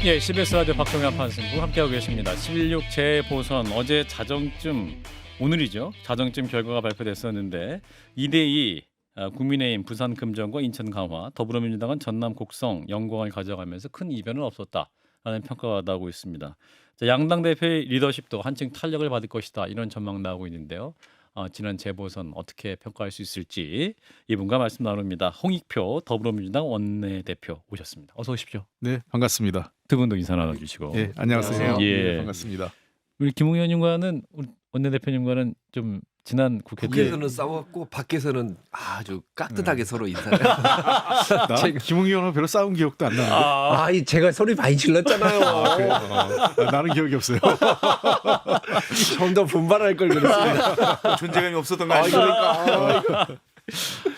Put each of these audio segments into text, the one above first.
예, CBS 라디오 박정현 판승부 함께하고 계십니다. 11.6 재보선 어제 자정쯤 오늘이죠. 자정쯤 결과가 발표됐었는데 2대2 국민의힘 부산 금정과 인천 강화, 더불어민주당은 전남 곡성 영광을 가져가면서 큰 이변은 없었다라는 평가가 나오고 있습니다. 자, 양당 대표의 리더십도 한층 탄력을 받을 것이다 이런 전망 나오고 있는데요. 지난 재보선 어떻게 평가할 수 있을지 이분과 말씀 나눕니다. 홍익표 더불어민주당 원내대표 오셨습니다. 어서 오십시오. 네, 반갑습니다. 두 분도 인사 나눠주시고. 예, 안녕하세요. 예. 예, 반갑습니다. 우리 김웅 의원님과는 우리 원내대표님과는 좀 지난 국회 때 국회에서는 싸웠고 밖에서는 아주 깍듯하게 서로 인사를. 나 김웅 의원은 별로 싸운 기억도 안 나요. 아이 제가 소리 많이 질렀잖아요. 그래요? 나는 기억이 없어요. 좀 더 분발할 걸 그랬습니다. 존재감이 없었던 거 아, 아니에요? 그러니까.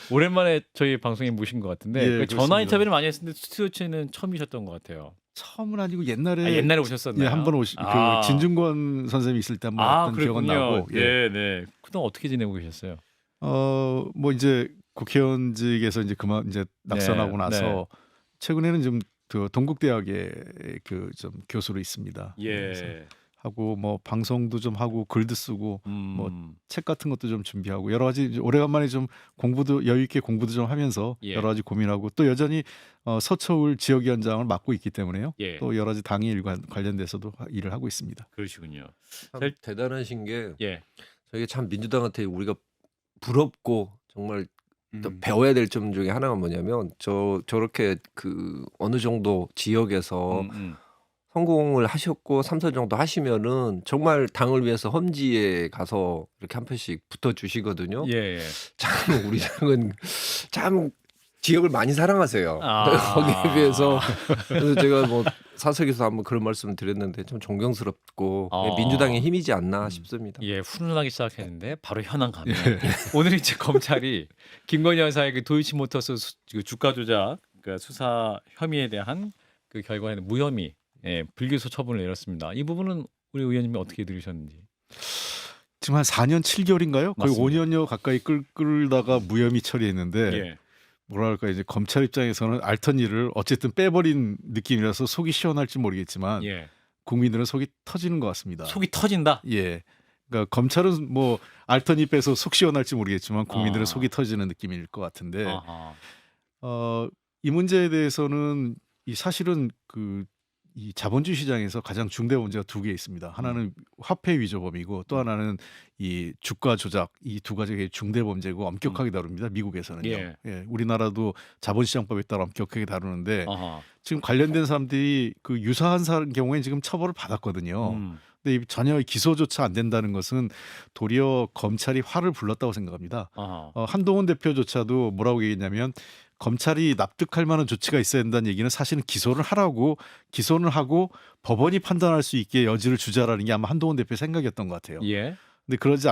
오랜만에 저희 방송에 모신 것 같은데 예, 그 전화 그렇습니다. 인터뷰를 많이 했었는데 스튜디오에는 처음이셨던 것 같아요. 처음은 아니고 옛날에 옛날에 오셨었나요? 예, 한번 그 진중권 선생님이 있을 때 한번 왔던 기억은 나고. 네, 네. 그동안 어떻게 지내고 계셨어요? 뭐 이제 국회의원직에서 이제 그만 이제 낙선하고 네, 나서 네. 최근에는 좀 그 동국대학에 그 좀 교수로 있습니다. 그래서 예. 하고 뭐 방송도 좀 하고 글도 쓰고 뭐 책 같은 것도 좀 준비하고 여러 가지 이제 오래간만에 좀 공부도 여유 있게 공부도 좀 하면서 예. 여러 가지 고민하고 또 여전히 서초울 지역위원장을 맡고 있기 때문에요. 예. 또 여러 가지 당의 일 관련돼서도 일을 하고 있습니다. 그러시군요. 참 대단하신 게 예. 저게 참 민주당한테 우리가 부럽고 정말 또 음. 배워야 될 점 중에 하나가 뭐냐면 저렇게 그 어느 정도 지역에서 성공을 하셨고 3선 정도 하시면은 정말 당을 위해서 험지에 가서 이렇게 한 표씩 붙어 주시거든요. 예. 참 우리 당은 참 지역을 많이 사랑하세요. 아. 거기에 비해서 그래서 제가 뭐 사석에서 한번 그런 말씀을 드렸는데 좀 존경스럽고 아. 민주당의 힘이지 않나 싶습니다. 예, 훈훈하게 시작했는데 바로 현안 가면 오늘 이제 검찰이 김건희 여사의 그 도이치모터스 그 주가 조작 그 수사 혐의에 대한 그 결과에는 무혐의 불기소 처분을 내렸습니다. 이 부분은 우리 의원님이 어떻게 들으셨는지. 지금 한 4년 7개월인가요? 거의 맞습니다. 5년여 가까이 끌다가 무혐의 처리했는데 예. 뭐랄까 이제 검찰 입장에서는 알턴 일을 어쨌든 빼버린 느낌이라서 속이 시원할지 모르겠지만 예. 국민들은 속이 터지는 것 같습니다. 속이 터진다. 예. 그러니까 검찰은 뭐 알턴이 빼서 속 시원할지 모르겠지만 국민들은 아. 속이 터지는 느낌일 것 같은데 아하. 이 문제에 대해서는 이 사실은 이 자본주의 시장에서 가장 중대 문제가 두 개 있습니다. 하나는 화폐 위조범이고 또 하나는 이 주가 조작, 이 두 가지가 중대 범죄고 엄격하게 다룹니다. 미국에서는요. 예. 예, 우리나라도 자본시장법에 따라 엄격하게 다루는데 아하. 지금 관련된 사람들이 그 유사한 경우에 지금 처벌을 받았거든요. 근데 전혀 기소조차 안 된다는 것은 도리어 검찰이 화를 불렀다고 생각합니다. 아하. 한동훈 대표조차도 뭐라고 얘기했냐면 검찰이 납득할 만한 조치가 있어야 된다는 얘기는 사실은 기소를 하고 법원이 판단할 수 있게 여지를 주자라는 게 아마 한동훈 대표의 생각이었던 것 같아요. 예. 근데 그러지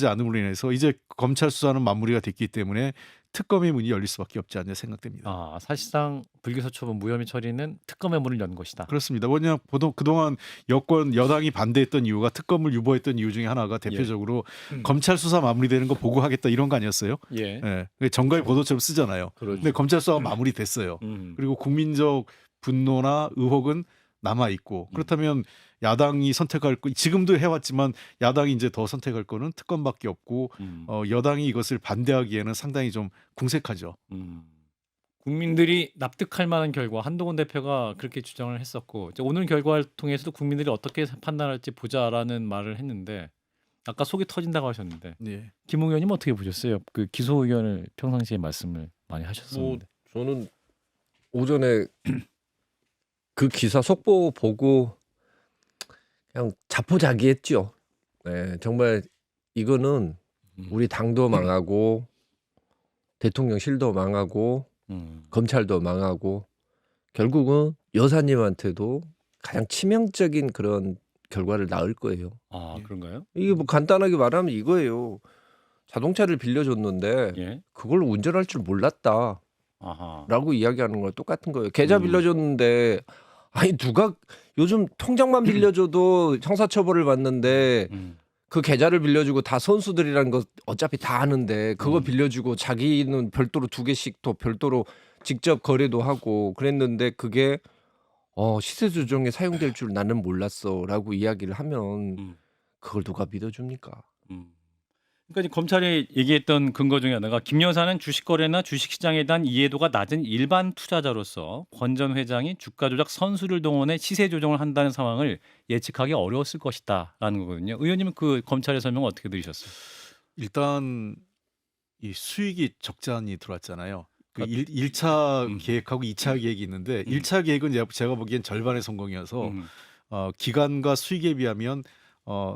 않음으로 인해서 이제 검찰 수사는 마무리가 됐기 때문에 특검의 문이 열릴 수밖에 없지 않냐 생각됩니다. 사실상 불기소 처분 무혐의 처리는 특검의 문을 연 것이다. 그렇습니다. 뭐냐 보통 그동안 여당이 반대했던 이유가 특검을 유보했던 이유 중에 하나가 대표적으로 검찰 수사 마무리되는 거 보고하겠다 이런 거 아니었어요? 예. 예. 정가의 보도처럼 쓰잖아요. 그러죠. 근데 검찰 수사가 마무리됐어요. 그리고 국민적 분노나 의혹은 남아 있고 그렇다면 야당이 선택할 거 지금도 해왔지만 야당이 이제 더 선택할 거는 특검밖에 없고 여당이 이것을 반대하기에는 상당히 좀 궁색하죠. 국민들이 납득할 만한 결과 한동훈 대표가 그렇게 주장을 했었고 이제 오늘 결과를 통해서도 국민들이 어떻게 판단할지 보자라는 말을 했는데 아까 속이 터진다고 하셨는데 네. 김웅 의원님 어떻게 보셨어요? 그 기소 의견을 평상시에 말씀을 많이 하셨었는데. 저는 오전에 그 기사 속보 보고 그냥 자포자기했죠. 네, 정말 이거는 우리 당도 망하고 대통령실도 망하고 검찰도 망하고 결국은 여사님한테도 가장 치명적인 그런 결과를 낳을 거예요. 그런가요? 이게 뭐 간단하게 말하면 이거예요. 자동차를 빌려줬는데 예. 그걸 운전할 줄 몰랐다라고 아하. 이야기하는 거랑 똑같은 거예요. 계좌 빌려줬는데 아니 누가 요즘 통장만 빌려줘도 형사처벌을 받는데 그 계좌를 빌려주고 다 선수들이라는 거 어차피 다 아는데 그거 빌려주고 자기는 별도로 2개씩 또 별도로 직접 거래도 하고 그랬는데 그게 시세 조정에 사용될 줄 나는 몰랐어라고 이야기를 하면 음. 그걸 누가 믿어줍니까? 그러니까 이제 검찰이 얘기했던 근거 중에 하나가 김 여사는 주식거래나 주식시장에 대한 이해도가 낮은 일반 투자자로서 권 전 회장이 주가 조작 선수를 동원해 시세 조정을 한다는 상황을 예측하기 어려웠을 것이다라는 거거든요. 의원님은 그 검찰의 설명을 어떻게 들으셨어요? 일단 이 수익이 적잖이 들어왔잖아요. 그 아, 1차 음. 계획하고 2차 계획이 있는데 1차 계획은 제가 보기엔 절반의 성공이어서 음. 기간과 수익에 비하면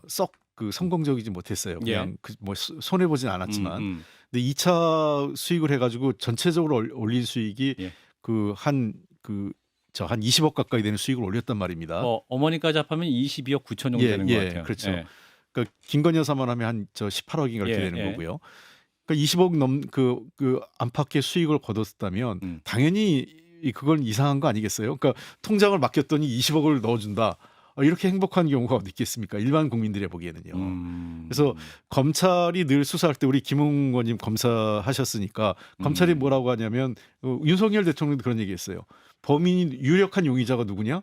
썩 그 성공적이지 못했어요. 그냥 뭐 손해 보진 않았지만. 근데 2차 수익을 해가지고 전체적으로 올린 수익이 예. 한 20억 가까이 되는 수익을 올렸단 말입니다. 어머니까지 합하면 22억 9천 정도 되는 것 같아요. 그렇죠. 예. 그러니까 김건희 여사만 하면 한 18억인가 이렇게 예, 되는 예. 거고요. 그러니까 20억 그 안팎의 수익을 거뒀다면 당연히 그건 이상한 거 아니겠어요? 그러니까 통장을 맡겼더니 20억을 넣어준다. 이렇게 행복한 경우가 어디 있겠습니까? 일반 국민들이 보기에는요. 그래서 검찰이 늘 수사할 때 우리 김웅 의원님 검사하셨으니까 검찰이 뭐라고 하냐면 윤석열 대통령도 그런 얘기했어요. 범인이 유력한 용의자가 누구냐?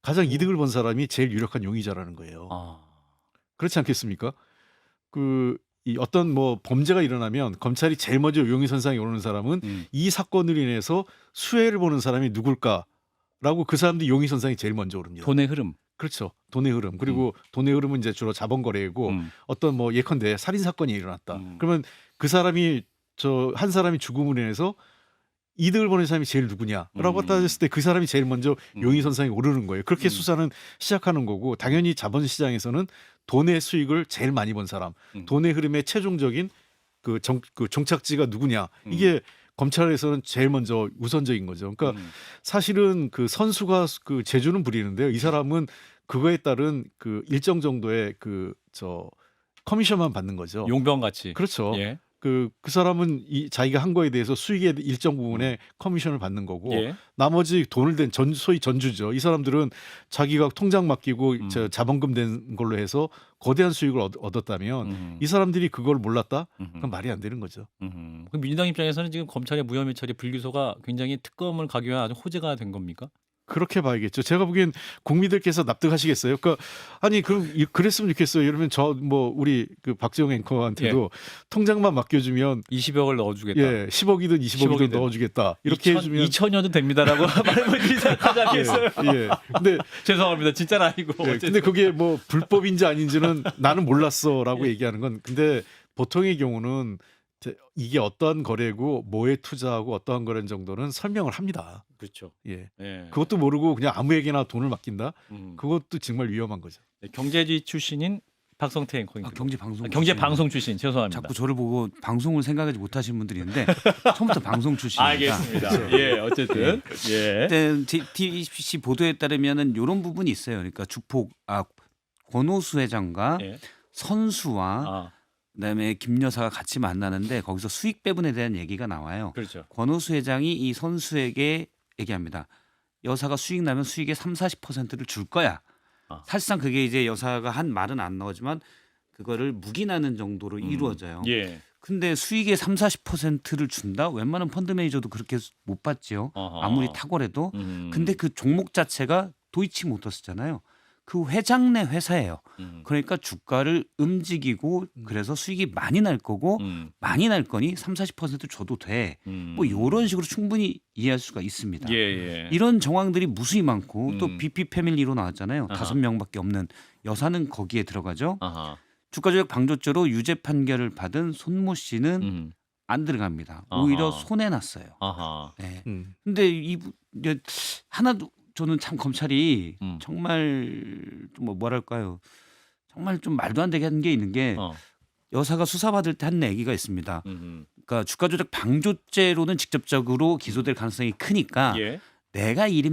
가장 이득을 본 사람이 제일 유력한 용의자라는 거예요. 그렇지 않겠습니까? 이 어떤 뭐 범죄가 일어나면 검찰이 제일 먼저 용의선상에 오르는 사람은 이 사건으로 인해서 수혜를 보는 사람이 누굴까라고 그 사람들이 용의선상에 제일 먼저 오릅니다. 돈의 흐름. 그렇죠. 돈의 흐름. 그리고 돈의 흐름은 이제 주로 자본거래이고 어떤 뭐 예컨대 살인 사건이 일어났다. 그러면 그 사람이 한 사람이 죽음으로 인해서 이득을 보는 사람이 제일 누구냐라고 따졌을 때 그 사람이 제일 먼저 용의선상에 오르는 거예요. 그렇게 수사는 시작하는 거고 당연히 자본시장에서는 돈의 수익을 제일 많이 본 사람, 돈의 흐름의 최종적인 그 종착지가 누구냐 이게 검찰에서는 제일 먼저 우선적인 거죠. 그러니까 사실은 그 선수가 그 재주는 부리는데요. 이 사람은 그거에 따른 그 일정 정도의 커미션만 받는 거죠. 용병 같이. 그렇죠. 예. 그 사람은 자기가 한 거에 대해서 수익의 일정 부분의 커미션을 받는 거고 예. 나머지 돈을 댄 소위 전주죠. 이 사람들은 자기가 통장 맡기고 자본금 된 걸로 해서 거대한 수익을 얻었다면 이 사람들이 그걸 몰랐다? 그건 말이 안 되는 거죠. 그럼 민주당 입장에서는 지금 검찰의 무혐의 처리 불기소가 굉장히 특검을 가기 위한 아주 호재가 된 겁니까? 그렇게 봐야겠죠. 제가 보기엔 국민들께서 납득하시겠어요. 그러니까 아니 그럼 그랬으면 좋겠어요. 이러면 우리 그 박지영 앵커한테도 통장만 맡겨주면 20억을 넣어주겠다. 10억이든 20억이든 넣어주겠다. 이렇게 해주면 2천여도 됩니다라고 말씀을 하지 않겠어요? 근데 죄송합니다. 진짜는 아니고. 근데 그게 뭐 불법인지 아닌지는 나는 몰랐어라고 얘기하는 건 근데 보통의 경우는 이게 어떠한 거래고 뭐에 투자하고 어떠한 거래인 정도는 설명을 합니다. 그렇죠. 예. 예. 그것도 모르고 그냥 아무에게나 돈을 맡긴다. 그것도 정말 위험한 거죠. 경제지 출신인 박성태 앵커님. 경제 방송 출신. 죄송합니다. 자꾸 저를 보고 방송을 생각하지 못하시는 분들이 있는데 처음부터 방송 출신입니다. 알겠습니다. 예, 어쨌든 그때 TBC 보도에 따르면은 이런 부분이 있어요. 그러니까 권오수 회장과 선수와 그다음에 김 여사가 같이 만나는데 거기서 수익 배분에 대한 얘기가 나와요. 그렇죠. 권오수 회장이 이 선수에게 얘기합니다. 여사가 수익 나면 수익의 30-40%를 줄 거야. 사실상 그게 이제 여사가 한 말은 안 나오지만 그거를 묵인하는 정도로 이루어져요. 예. 근데 수익의 30-40%를 준다? 웬만한 펀드 매니저도 그렇게 못 받지요. 아무리 탁월해도. 근데 그 종목 자체가 도이치모터스잖아요. 그 회장 내 회사예요. 그러니까 주가를 움직이고 그래서 수익이 많이 날 거고 많이 날 거니 30-40% 줘도 돼. 뭐 이런 식으로 충분히 이해할 수가 있습니다. 이런 정황들이 무수히 많고 또 BP 패밀리로 나왔잖아요. 5명밖에 없는 여사는 거기에 들어가죠. 주가 조작 방조죄로 유죄 판결을 받은 손모 씨는 안 들어갑니다. 오히려 손해 났어요. 네. 근데 하나도 저는 참 검찰이 정말 뭐랄까요? 정말 좀 말도 안 되게 한 게 있는 게 여사가 수사받을 때 한 얘기가 있습니다. 그러니까 주가 조작 방조죄로는 직접적으로 기소될 가능성이 크니까 내가 1인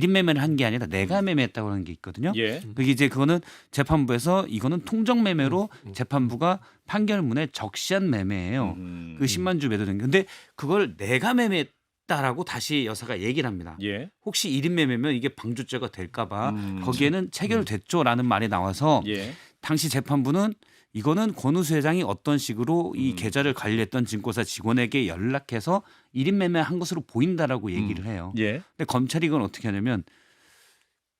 매매를 한 게 아니라 내가 매매했다고 하는 게 있거든요. 그게 이제 그거는 재판부에서 이거는 통정 매매로 재판부가 판결문에 적시한 매매예요. 그 10만 주 매도된 게. 근데 그걸 내가 매매했다라고 다시 여사가 얘기를 합니다. 혹시 1인 매매면 이게 방조죄가 될까 봐 거기에는 체결됐죠라는 말이 나와서 당시 재판부는 이거는 권우수 회장이 어떤 식으로 이 계좌를 관리했던 증권사 직원에게 연락해서 1인 매매한 것으로 보인다라고 얘기를 해요. 예. 근데 검찰이 이건 어떻게 하냐면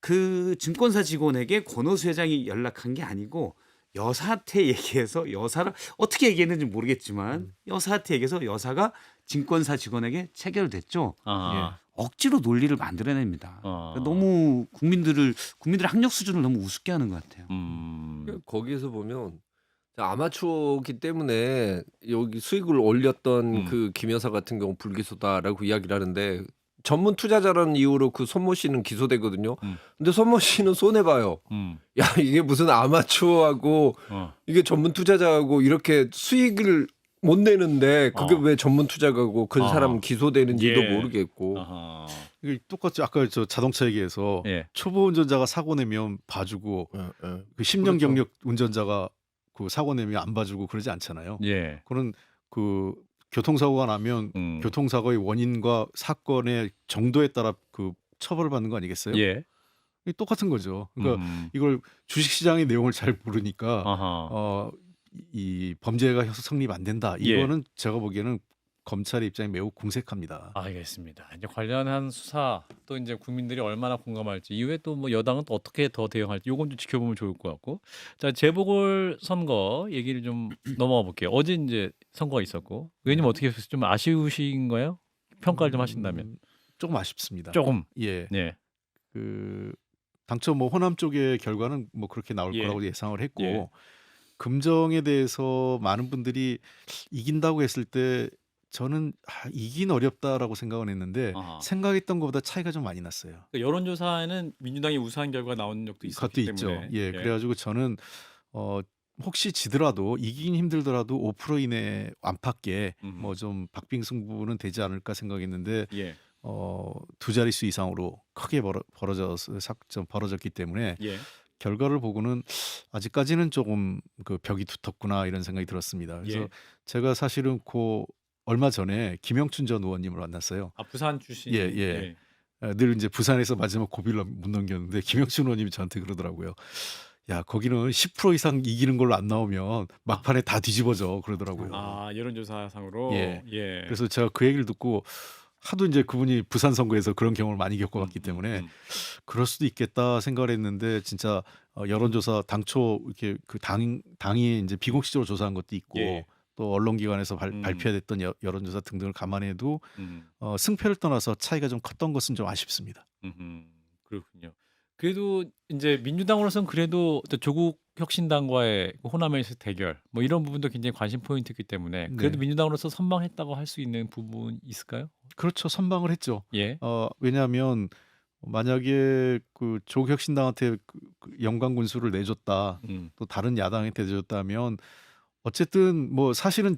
그 증권사 직원에게 권오수 회장이 연락한 게 아니고 여사한테 얘기해서 여사를 어떻게 얘기했는지 모르겠지만 여사한테 얘기해서 여사가 증권사 직원에게 체결됐죠. 아. 억지로 논리를 만들어냅니다. 너무 국민들의 학력 수준을 너무 우습게 하는 것 같아요. 거기에서 보면 아마추어기 때문에 여기 수익을 올렸던 그 김 여사 같은 경우 불기소다라고 이야기를 하는데 전문 투자자라는 이유로 그 손모 씨는 기소되거든요. 근데 손모 씨는 손해 봐요. 야, 이게 무슨 아마추어하고 이게 전문 투자자하고 이렇게 수익을 못 내는데 그게 왜 전문 투자가고 그 사람은 기소되는지도 예. 모르겠고. 아하. 이게 똑같이 아까 저 자동차 얘기해서 예. 초보 운전자가 사고 내면 봐주고 그 10년 그렇죠. 경력 운전자가 그 사고 내면 안 봐주고 그러지 않잖아요. 예. 그런 그 교통사고가 나면 교통사고의 원인과 사건의 정도에 따라 그 처벌을 받는 거 아니겠어요? 예. 이게 똑같은 거죠. 그러니까 이걸 주식시장의 내용을 잘 모르니까 아하. 이 범죄가 성립 안 된다. 예. 이거는 제가 보기에는 검찰의 입장이 매우 궁색합니다. 알겠습니다. 이제 관련한 수사 또 이제 국민들이 얼마나 공감할지 이후에 또 뭐 여당은 또 어떻게 더 대응할지 요건 좀 지켜보면 좋을 것 같고. 자, 재보궐 선거 얘기를 좀 넘어가 볼게요. 어제 이제 선거가 있었고 의원님 어떻게 좀 아쉬우신가요? 평가를 좀 하신다면. 조금 아쉽습니다. 조금. 예. 네. 그 당초 뭐 호남 쪽의 결과는 뭐 그렇게 나올 예. 거라고 예상을 했고 예. 금정에 대해서 많은 분들이 이긴다고 했을 때 저는 이긴 어렵다라고 생각은 했는데 아하. 생각했던 것보다 차이가 좀 많이 났어요. 그러니까 여론조사에는 민주당이 우세한 결과가 나온 적도 그것도 있었기 있죠. 때문에. 예, 그래가지고 저는 혹시 지더라도 이기긴 힘들더라도 5% 이내 안팎의 뭐 좀 박빙승부는 되지 않을까 생각했는데 예. 두 자릿수 이상으로 크게 벌어졌기 때문에 예. 결과를 보고는 아직까지는 조금 그 벽이 두텁구나 이런 생각이 들었습니다. 그래서 예. 제가 사실은 얼마 전에 김영춘 전 의원님을 만났어요. 아, 부산 출신. 예, 예. 늘 이제 부산에서 마지막 고비를 못 넘겼는데 김영춘 의원님이 저한테 그러더라고요. 야, 거기는 10% 이상 이기는 걸로 안 나오면 막판에 다 뒤집어져 그러더라고요. 아, 여론조사상으로. 예. 예. 그래서 제가 그 얘기를 듣고 하도 이제 그분이 부산 선거에서 그런 경험을 많이 겪어봤기 때문에 그럴 수도 있겠다 생각을 했는데 진짜 여론조사 당초 이렇게 그 당이 이제 비공식적으로 조사한 것도 있고 예. 또 언론기관에서 발표됐던 여론조사 등등을 감안해도 음. 승패를 떠나서 차이가 좀 컸던 것은 좀 아쉽습니다. 그렇군요. 그래도 이제 민주당으로서는 그래도 또 조국 혁신당과의 호남에서 대결 뭐 이런 부분도 굉장히 관심 포인트이기 때문에 그래도 네. 민주당으로서 선방했다고 할 수 있는 부분 있을까요? 그렇죠. 선방을 했죠. 예. 왜냐하면 만약에 그 조국 혁신당한테 그 영광 군수를 내줬다, 또 다른 야당한테 내줬다면 어쨌든 뭐 사실은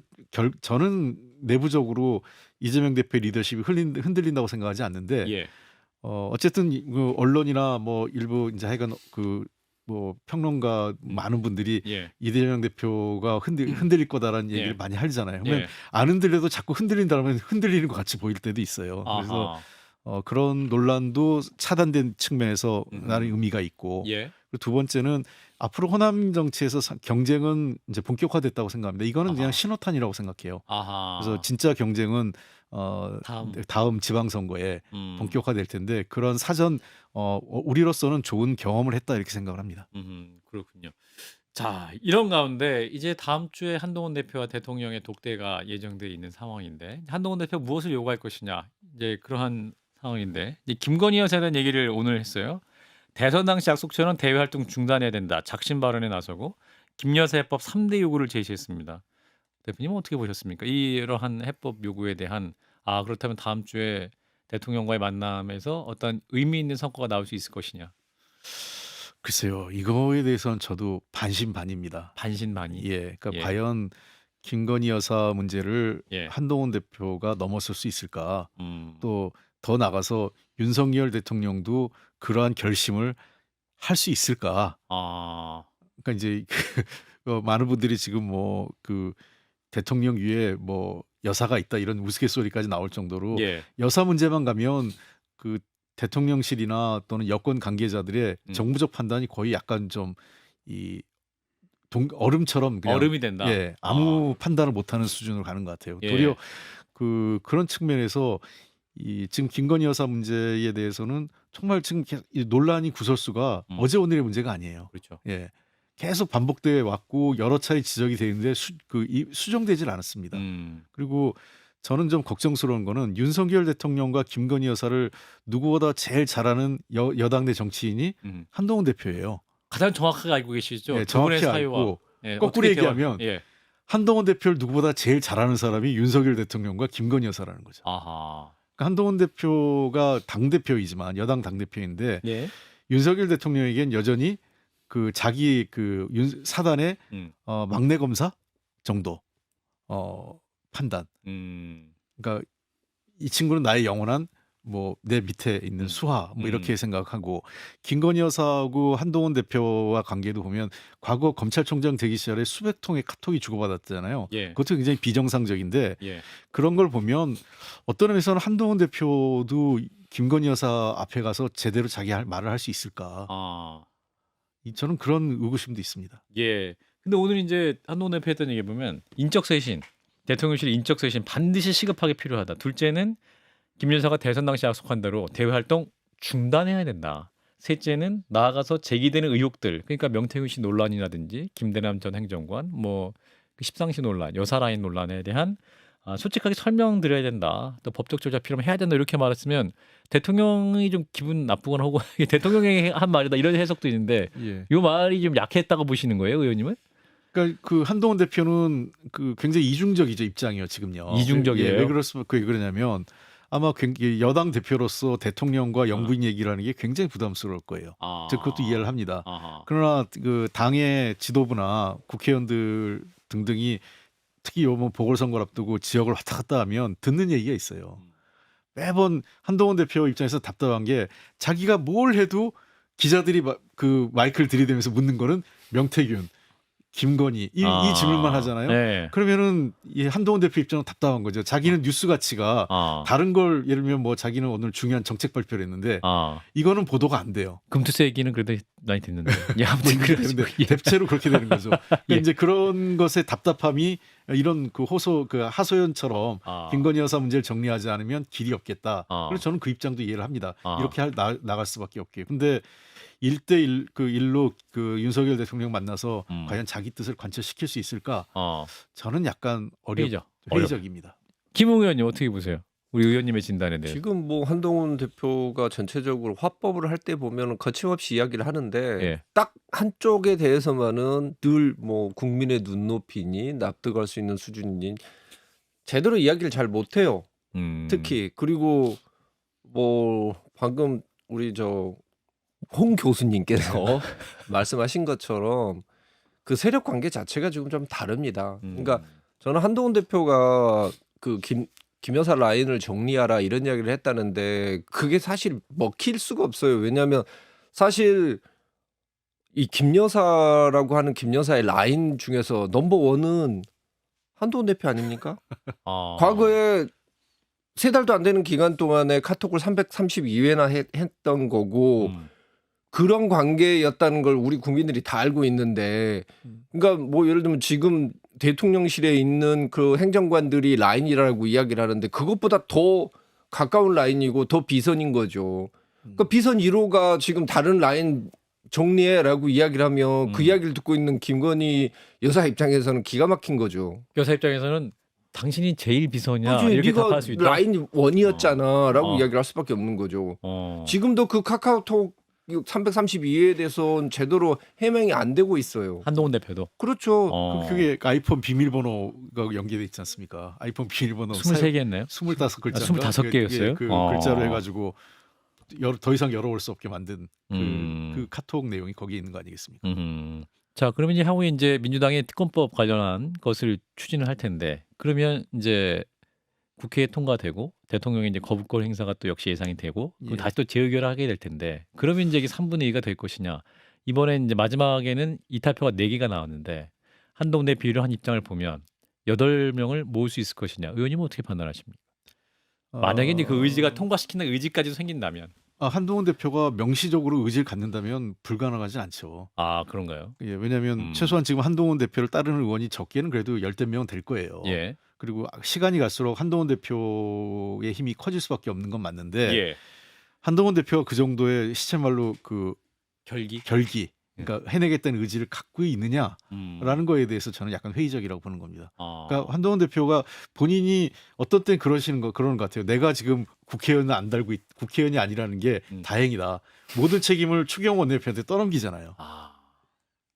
저는 내부적으로 이재명 대표의 리더십이 흔들린다고 생각하지 않는데 예. 어쨌든 그 언론이나 뭐 일부 이제 하여간 그 뭐 평론가 많은 분들이 예. 이재명 대표가 흔들릴 거다라는 얘기를 예. 많이 하잖아요. 그러면 예. 안 흔들려도 자꾸 흔들린다면 흔들리는 것 같이 보일 때도 있어요. 그래서 아하. 그런 논란도 차단된 측면에서 나는 의미가 있고 예. 그리고 두 번째는 앞으로 호남 정치에서 경쟁은 이제 본격화됐다고 생각합니다. 이거는 그냥 아하. 신호탄이라고 생각해요. 아하. 그래서 진짜 경쟁은 다음 지방선거에 본격화될 텐데 그런 사전 우리로서는 좋은 경험을 했다 이렇게 생각을 합니다. 그렇군요. 자, 이런 가운데 이제 다음 주에 한동훈 대표와 대통령의 독대가 예정돼 있는 상황인데 한동훈 대표 무엇을 요구할 것이냐 이제 그러한 상황인데 이제 김건희 여사에 대한 얘기를 오늘 했어요. 대선 당시 약속처럼 대외 활동 중단해야 된다. 작심 발언에 나서고 김여사 해법 3대 요구를 제시했습니다. 대표님은 어떻게 보셨습니까? 이러한 해법 요구에 대한 그렇다면 다음 주에 대통령과의 만남에서 어떤 의미 있는 성과가 나올 수 있을 것이냐. 글쎄요, 이거에 대해서는 저도 반신반의입니다. 반신반의. 예, 그러니까 예. 과연 김건희 여사 문제를 예. 한동훈 대표가 넘어설 수 있을까? 또 또 더 나가서 윤석열 대통령도 그러한 결심을 할 수 있을까? 그러니까 이제 많은 분들이 지금 뭐 그 대통령 위에 뭐 여사가 있다 이런 우스갯소리까지 나올 정도로 예. 여사 문제만 가면 그 대통령실이나 또는 여권 관계자들의 정무적 판단이 거의 약간 좀 이 얼음처럼 그냥 얼음이 된다. 예, 아무 판단을 못하는 수준으로 가는 것 같아요. 예. 도리어 그런 측면에서 지금 김건희 여사 문제에 대해서는 정말 지금 이 논란이 구설수가 어제 오늘의 문제가 아니에요. 그렇죠. 예, 계속 반복돼 왔고 여러 차례 지적이 되는데 수정되질 않았습니다. 그리고 저는 좀 걱정스러운 거는 윤석열 대통령과 김건희 여사를 누구보다 제일 잘하는 여당 내 정치인이 한동훈 대표예요. 가장 정확하게 알고 계시죠. 예, 두 분의 정확히 사이와 알고 예, 거꾸로 어떻게 대화- 얘기하면 예. 한동훈 대표를 누구보다 제일 잘하는 사람이 윤석열 대통령과 김건희 여사라는 거죠. 아하. 그러니까 한동훈 대표가 당 대표이지만 여당 당 대표인데 예. 윤석열 대통령에겐 여전히 자기 사단의 막내 검사 정도 판단. 그러니까 이 친구는 나의 영원한 내 밑에 있는 수하 이렇게 생각하고 김건희 여사하고 한동훈 대표와 관계도 보면 과거 검찰총장 되기 시절에 수백 통의 카톡이 주고받았잖아요. 예. 그것도 굉장히 비정상적인데 예. 그런 걸 보면 어떤 의미에서는 한동훈 대표도 김건희 여사 앞에 가서 제대로 자기 말을 할 수 있을까? 저는 그런 의구심도 있습니다. 예. 근데 오늘 이제 한동훈 대표 했던 얘기 보면 인적 쇄신, 대통령실 인적 쇄신 반드시 시급하게 필요하다. 둘째는 김 여사가 대선 당시 약속한 대로 대외 활동 중단해야 된다. 셋째는 나아가서 제기되는 의혹들, 그러니까 명태균 씨 논란이라든지 김대남 전 행정관, 십상시 논란, 여사 라인 논란에 대한 솔직하게 설명드려야 된다. 또 법적 조사 필요하면 해야 된다. 이렇게 말했으면 대통령이 좀 기분 나쁘거나 혹은 대통령이 한 말이다 이런 해석도 있는데 예. 이 말이 좀 약했다고 보시는 거예요, 의원님은? 그러니까 한동훈 대표는 굉장히 이중적이죠 입장이요 지금요. 이중적이에요? 왜 그러냐면 아마 여당 대표로서 대통령과 영부인 얘기를 하는 게 굉장히 부담스러울 거예요. 즉 그것도 이해를 합니다. 그러나 당의 지도부나 국회의원들 등등이 특히 이번 보궐선거를 앞두고 지역을 왔다 갔다 하면 듣는 얘기가 있어요. 매번 한동훈 대표 입장에서 답답한 게 자기가 뭘 해도 기자들이 마이크를 들이대면서 묻는 거는 명태균, 김건희 이 질문만 하잖아요. 네. 그러면은 이 한동훈 대표 입장은 답답한 거죠. 자기는 뉴스 가치가 다른 걸 예를 들면 자기는 오늘 중요한 정책 발표를 했는데 이거는 보도가 안 돼요. 금투세 얘기는 그래도 많이 듣는데. 예, 아무튼 그런데 대체로 그렇게 되는 거죠. 그러니까 예. 이제 그런 것의 답답함이 이런 하소연처럼 김건희 여사 문제를 정리하지 않으면 길이 없겠다. 그래서 저는 그 입장도 이해를 합니다. 이렇게 나갈 수밖에 없게. 근데 1대1 일로 윤석열 대통령 만나서 과연 자기 뜻을 관철시킬 수 있을까? 저는 약간 회의적입니다. 김웅 의원님 어떻게 보세요? 우리 의원님의 진단에 대해. 지금 한동훈 대표가 전체적으로 화법을 할 때 보면 거침없이 이야기를 하는데 예. 딱 한쪽에 대해서만은 늘 국민의 눈높이니 납득할 수 있는 수준이니 제대로 이야기를 잘 못해요. 특히 그리고 방금 우리 홍 교수님께서 말씀하신 것처럼 그 세력 관계 자체가 지금 좀 다릅니다. 그러니까 저는 한동훈 대표가 김 여사 라인을 정리하라 이런 이야기를 했다는데 그게 사실 먹힐 수가 없어요. 왜냐하면 사실 이 김 여사라고 하는 김 여사의 라인 중에서 넘버원은 한동훈 대표 아닙니까? 과거에 3달도 안 되는 기간 동안에 카톡을 332회나 했던 거고 그런 관계였다는 걸 우리 국민들이 다 알고 있는데 그러니까 예를 들면 지금 대통령실에 있는 그 행정관들이 라인이라고 이야기를 하는데 그것보다 더 가까운 라인이고 더 비선인 거죠. 그러니까 비선 1호가 지금 다른 라인 정리해라고 이야기를 하면 그 이야기를 듣고 있는 김건희 여사 입장에서는 기가 막힌 거죠. 여사 입장에서는 당신이 제일 비서냐 그치, 이렇게 네가 답할 수 있다. 라인 원이었잖아라고 이야기를 할 수밖에 없는 거죠. 지금도 그 카카오톡 332회에 대해서 제대로 해명이 안 되고 있어요. 한동훈 대표도. 그렇죠. 그게 아이폰 비밀번호가 연계돼 있지 않습니까? 아이폰 비밀번호 23개 했나요? 25글자. 25개였어요? 글자로 해가지고 더 이상 열어올 수 없게 만든 그 카톡 내용이 거기에 있는 거 아니겠습니까? 자, 그러면 이제 향후에 이제 민주당의 특검법 관련한 것을 추진을 할 텐데 그러면 이제 국회에 통과되고 대통령의 이제 거부권 행사가 또 역시 예상이 되고 그럼 다시 또 재의결을 하게 될 텐데 그러면 이제 이게 3분의 2가 될 것이냐. 이번에 이제 마지막에는 이탈표가 4개가 나왔는데 한동훈 대표를 한 입장을 보면 8명을 모을 수 있을 것이냐. 의원님은 어떻게 판단하십니까? 만약에 이제 그 의지가 통과시키는 의지까지도 생긴다면 한동훈 대표가 명시적으로 의지를 갖는다면 불가능하진 않죠. 아 그런가요? 예, 왜냐하면 최소한 지금 한동훈 대표를 따르는 의원이 적게는 그래도 10명 될 거예요. 예. 그리고 시간이 갈수록 한동훈 대표의 힘이 커질 수밖에 없는 건 맞는데 예. 한동훈 대표가 그 정도의 시체말로 그 결기. 그러니까 해내겠다는 의지를 갖고 있느냐라는 거에 대해서 저는 약간 회의적이라고 보는 겁니다. 그러니까 한동훈 대표가 본인이 어떤 땐 그러는 것 같아요. 내가 지금 국회의원을 안 달고 국회의원이 아니라는 게 다행이다. 모든 책임을 추경호 원내대표한테 떠넘기잖아요.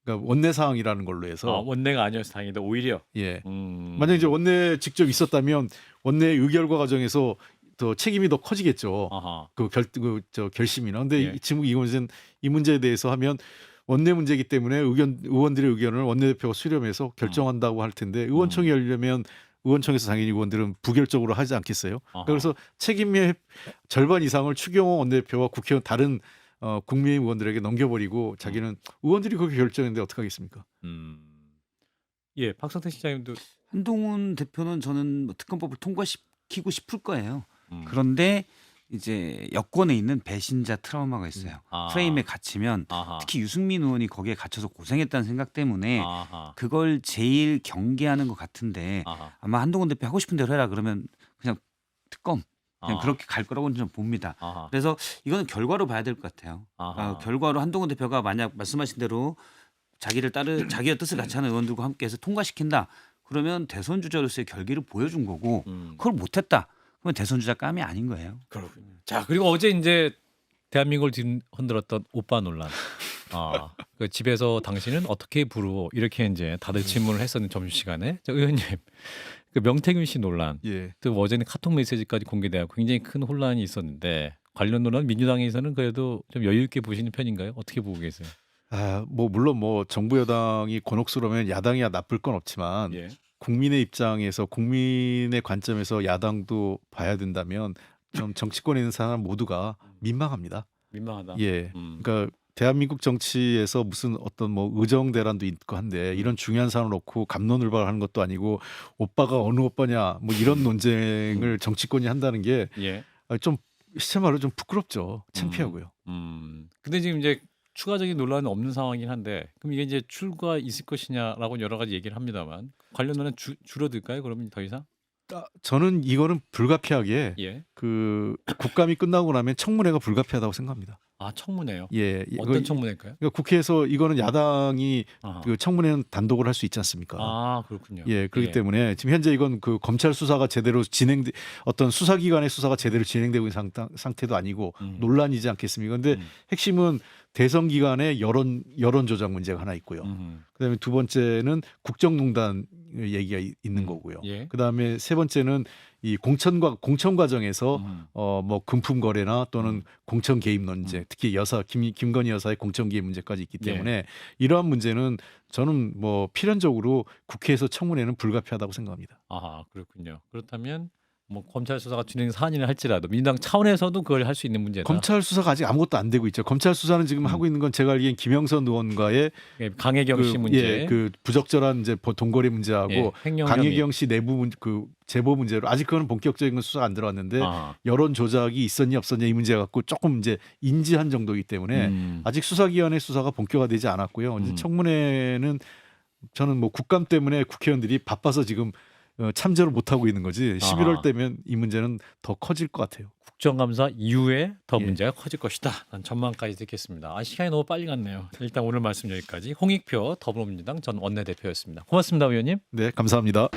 그러니까 원내 사항이라는 걸로 해서 원내가 아니어서 다행이다. 오히려. 예. 만약 이제 원내 직접 있었다면 원내 의결과 과정에서 더 책임이 더 커지겠죠. 저 결심이나. 근데 예. 지금 이것은 이 문제에 대해서 하면 원내 문제이기 때문에 의원들의 의견을 원내대표가 수렴해서 결정한다고 할 텐데 의원총회 열려면 의원총회에서 당연히 의원들은 부결적으로 하지 않겠어요? 그래서 책임의 절반 이상을 추경호 원내대표와 국회의원 다른 국민의힘 의원들에게 넘겨버리고 자기는 의원들이 그렇게 결정했는데 어떡하겠습니까? 예, 박성태 시장님도 한동훈 대표는 저는 뭐 특검법을 통과시키고 싶을 거예요. 그런데 이제 여권에 있는 배신자 트라우마가 있어요. 프레임에 갇히면 특히 유승민 의원이 거기에 갇혀서 고생했다는 생각 때문에 그걸 제일 경계하는 것 같은데 아마 한동훈 대표 하고 싶은 대로 해라 그러면 그냥 특검 그냥 그렇게 갈 거라고는 좀 봅니다. 그래서 이거는 결과로 봐야 될 것 같아요. 결과로 한동훈 대표가 만약 말씀하신 대로 자기의 뜻을 같이 하는 의원들과 함께해서 통과시킨다. 그러면 대선 주자로서의 결기를 보여준 거고 그걸 못했다. 그러면 대선 주자 깜이 아닌 거예요. 그렇군요. 자 그리고 어제 이제 대한민국을 흔들었던 오빠 논란. 그 집에서 당신은 어떻게 부르고 이렇게 이제 다들 질문을 했었는데 점심시간에 저 의원님 그 명태균 씨 논란. 예. 또 어제는 카톡 메시지까지 공개되고 굉장히 큰 혼란이 있었는데 관련 논란 민주당에서는 그래도 좀 여유 있게 보시는 편인가요? 어떻게 보고 계세요? 뭐 물론 뭐 정부 여당이 곤혹스러우면 야당이야 나쁠 건 없지만 예. 국민의 입장에서 국민의 관점에서 야당도 봐야 된다면 좀 정치권에 있는 사람 모두가 민망합니다. 민망하다. 예. 그러니까 대한민국 정치에서 무슨 어떤 뭐 의정 대란도 있고 한데 이런 중요한 사안을 놓고 갑론을박하는 것도 아니고 오빠가 어느 오빠냐 뭐 이런 논쟁을 정치권이 한다는 게 좀 시체말로 좀 부끄럽죠. 창피하고요. 근데 지금 이제 추가적인 논란은 없는 상황이긴 한데 그럼 이게 이제 출구가 있을 것이냐라고 여러 가지 얘기를 합니다만 관련 논란 줄어들까요? 그러면 더 이상? 저는 이거는 불가피하게 예. 그 국감이 끝나고 나면 청문회가 불가피하다고 생각합니다. 청문회요? 예. 어떤 청문회일까요? 그러니까 국회에서 이거는 야당이 그 청문회는 단독으로 할 수 있지 않습니까? 그렇군요. 예, 그렇기 때문에 지금 현재 이건 그 검찰 수사가 제대로 어떤 수사기관의 수사가 제대로 진행되고 있는 상태도 아니고 논란이지 않겠습니까? 근데 핵심은 대선 기간에 여론 조작 문제가 하나 있고요. 그다음에 두 번째는 국정농단 얘기가 있는 거고요. 예. 그다음에 세 번째는 이 공천 과정에서 뭐 금품 거래나 또는 공천 개입 논제, 특히 김건희 여사의 공천 개입 문제까지 있기 때문에 이러한 문제는 저는 뭐 필연적으로 국회에서 청문회는 불가피하다고 생각합니다. 그렇군요. 그렇다면 뭐 검찰 수사가 진행 사안이라 할지라도 민주당 차원에서도 그걸 할 수 있는 문제다. 검찰 수사가 아직 아무것도 안 되고 있죠. 검찰 수사는 지금 하고 있는 건 제가 알기엔 김영선 의원과의 강혜경 씨 문제, 그 부적절한 이제 돈거래 문제하고 강혜경 씨 내부 그 제보 문제로 아직 그건 본격적인 건 수사가 안 들어왔는데 여론 조작이 있었냐 없었냐 이 문제 갖고 조금 이제 인지한 정도이기 때문에 아직 수사기관의 수사가 본격화되지 않았고요. 이제 청문회는 저는 뭐 국감 때문에 국회의원들이 바빠서 지금 참여를 못 하고 있는 거지. 11월 되면 이 문제는 더 커질 것 같아요. 국정감사 이후에 더 문제가 커질 것이다. 난 전망까지 듣겠습니다. 시간이 너무 빨리 갔네요. 일단 오늘 말씀 여기까지. 홍익표 더불어민주당 전 원내대표였습니다. 고맙습니다, 의원님. 네, 감사합니다.